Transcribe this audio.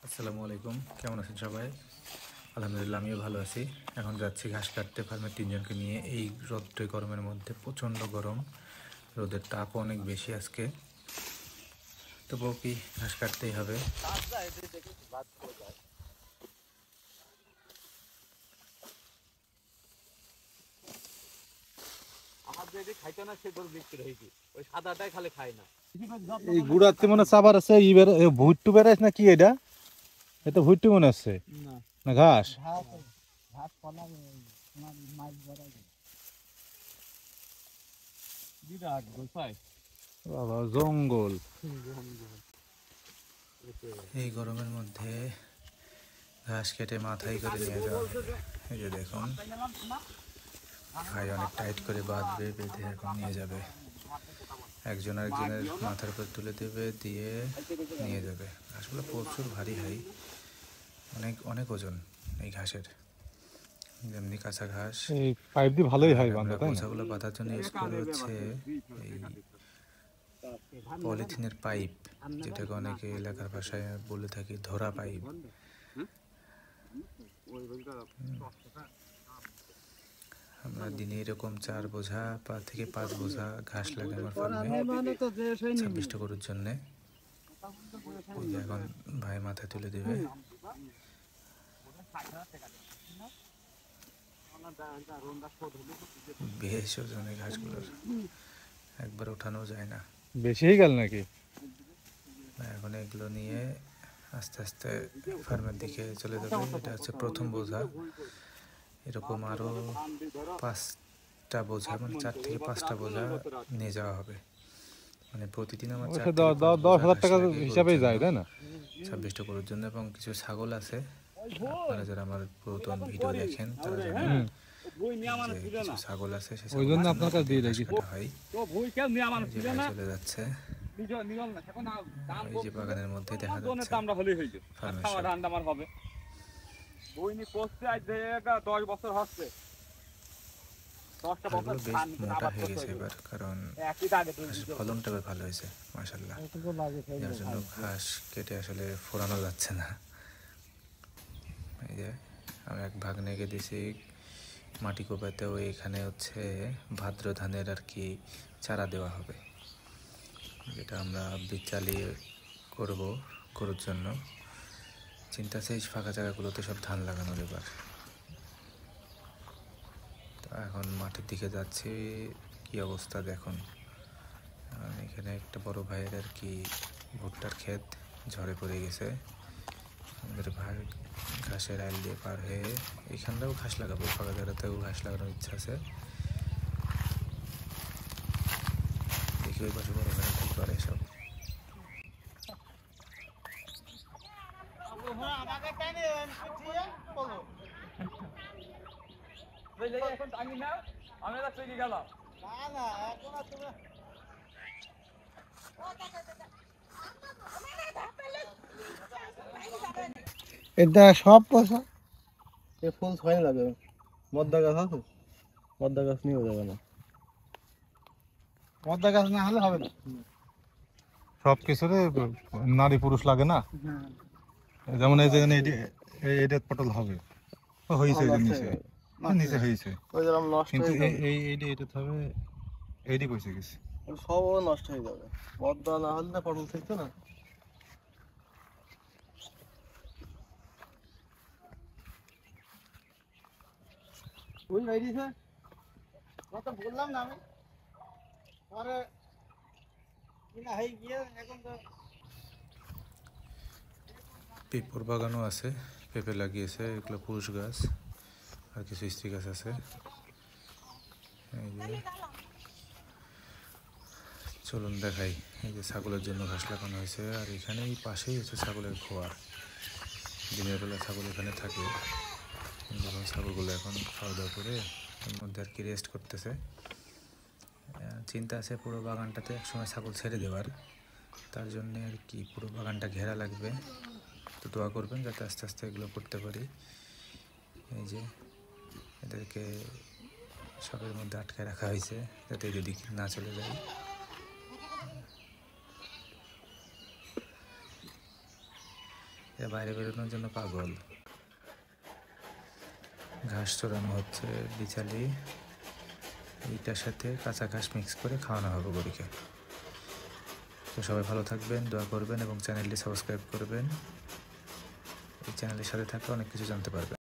আসসালামু আলাইকুম, কেমন আছেন সবাই? আলহামদুলিল্লাহ, আমিও ভালো আছি। এখন যাচ্ছি ঘাস কাটতে ফার্মের তিনজনকে নিয়ে। এই রোদ্রে গরমের মধ্যে প্রচণ্ড গরম, রোদের তাপও অনেক বেশি আজকে, তবুও কি ঘাস কাটতেই হবে। এই গুড়াতে মনে চাবার আছে ভুট্টু বেড়াইছ না কি এটা? এটা ভুট্টু মনে আছে না ঘাস? বাবা জঙ্গল। এই গরমের মধ্যে ঘাস কেটে মাথায় করে নিয়ে যাওয়া হবে। এই যে দেখুন, ভাই অনেক টাইট করে বাঁধবে, বেঁধে এখন নিয়ে যাবে। একজন আরেকজনের মাথার উপর তুলে দেবে, দিয়ে নিয়ে যাবে। ঘাসগুলো প্রচুর ভারী হয়, অনেক অনেক ওজন এই ঘাসের। যেমনি কাঁচা ঘাস, এই পাইপ দিয়ে ভালোই হয় আমরা বান্ধা, তাই না? বোঝাগুলো বাঁধার জন্য ইউজ করা হচ্ছে এই পলিথিনের পাইপ, যেটাকে অনেকে এলাকার ভাষায় বলে থাকি ধরা পাইপ। আমরা দিনে এরকম 4 বোঝা থেকে 5 বোঝা ঘাস লাগে আমার ফার্মে 26টা গরুর জন্যে। এখন ভাই মাথায় তুলে দেবে। বেশ ওজন এই ঘাসগুলোর, একবার ওঠানো যায় না। বেশি হয়ে গেল নাকি? এখন এগুলো নিয়ে আস্তে আস্তে ফার্মের দিকে চলে যাবে। এটা হচ্ছে প্রথম বোঝা, এরকম আরও 5টা বোঝা, মানে 4 থেকে 5টা বোঝা নিয়ে যাওয়া হবে। মানে প্রতিদিন আমার 4 থেকে 5 বোঝা ঘাস টাকা লাগে হিসাবেই যায়, তাই না? 26টা গরুর জন্য। এবং কিছু ছাগল আছে, আপনারা যারা আমার পুরাতন ভিডিও দেখেন তারা জানেন যে কিছু ছাগল আছে, সে ওই জন্য ছাগলের আপনার কাছে দিয়ে ঘাস রাখি। কাটা হয়। এই যে ভাই চলে যাচ্ছে, এই যে বাগানের মধ্যে দেখা যাচ্ছে ফার্মের সব। ঘাসগুলো বেশ মোটা হয়ে গেছে এবার, কারণ ঘাসের ফলনটা এবার ভালো হয়েছে মাশাআল্লাহ, যার জন্য ঘাস কেটে আসলে ফোরানো যাচ্ছে না। এই যে আমি এক ভাগ নেগে দিয়েছি মাটি কোপাতেও। এখানে হচ্ছে ভাদ্র ধানের আর কি চারা দেওয়া হবে, যেটা আমরা বীজ চালিয়ে করব গরুর জন্য। চিন্তা আছে এই ফাঁকা জায়গাগুলোতে সব ধান লাগানোর। এবার তো এখন মাঠের দিকে যাচ্ছি, কি অবস্থা দেখুন। এখানে একটা বড় ভাইয়ের আর কি ভুট্টার ক্ষেত ঝড়ে পড়ে গেছে। আমাদের ভাই ঘাসের আইল দিয়ে পার হয়ে এখানটাও ঘাস লাগাবো, ফাঁকা জায়গাতেও ঘাস লাগানোর ইচ্ছা আছে। দেখি ওই পাশে বড় ভাই কি করে সব। এটা সব পয়সা এ ফুল ছয় লাগে। মদ্দা গাছ আছে, মদ্দা গাছ নিয়ে যাবে না, মদ্দা গাছ না হলে হবে না। সব কিছুতে নারী পুরুষ লাগে না। যেমন এই যেখানে এইটা পটল হবে, হয়েছে এই যে নিচে, নিচে হয়েছে, ওই যেরকম নষ্ট কিন্তু হয়ে যাবে, এইটা হবে, এইটি পয়সা গেছে। সব নষ্ট হয়ে যাবে। মদ্দা না হলে না পটল থাকতো না। ফুল বেরিয়েছে, কত বললাম না আমি পরে কিনা হয়ে গিয়ে এখন তো। পেঁপের বাগানও আছে, পেঁপে লাগিয়েছে, এগুলো পুরুষ গাছ, আর কিছু স্ত্রী গাছ আছে। এই যে চলুন দেখাই, এই যে ছাগলের জন্য ঘাস লাগানো হয়েছে। আর এখানে এই পাশেই হচ্ছে ছাগলের খোয়ার। দিনের বেলা ছাগল এখানে থাকে, যখন ছাগলগুলো এখন খাওয়া দাওয়া করে এর মধ্যে আর কি রেস্ট করতেছে। চিন্তা আছে পুরো বাগানটাতে একসময় ছাগল ছেড়ে দেওয়ার, তার জন্যে আর কি পুরো বাগানটা ঘেরা লাগবে। তো দোয়া করবেন যাতে আস্তে আস্তে এগুলো করতে পারি। এই যে এদেরকে সবের মধ্যে আটকে রাখা হয়েছে যাতে এদিকে না চলে যায়। এরা বাইরে বেরোনোর জন্য পাগল। ঘাস চড়ানো হচ্ছে বিচালি, এইটার সাথে কাঁচা ঘাস মিক্স করে খাওয়ানো হবে গরুকে। তো সবাই ভালো থাকবেন, দোয়া করবেন এবং চ্যানেলটি সাবস্ক্রাইব করবেন। এই চ্যানেলের সাথে থাকলে অনেক কিছু জানতে পারবেন।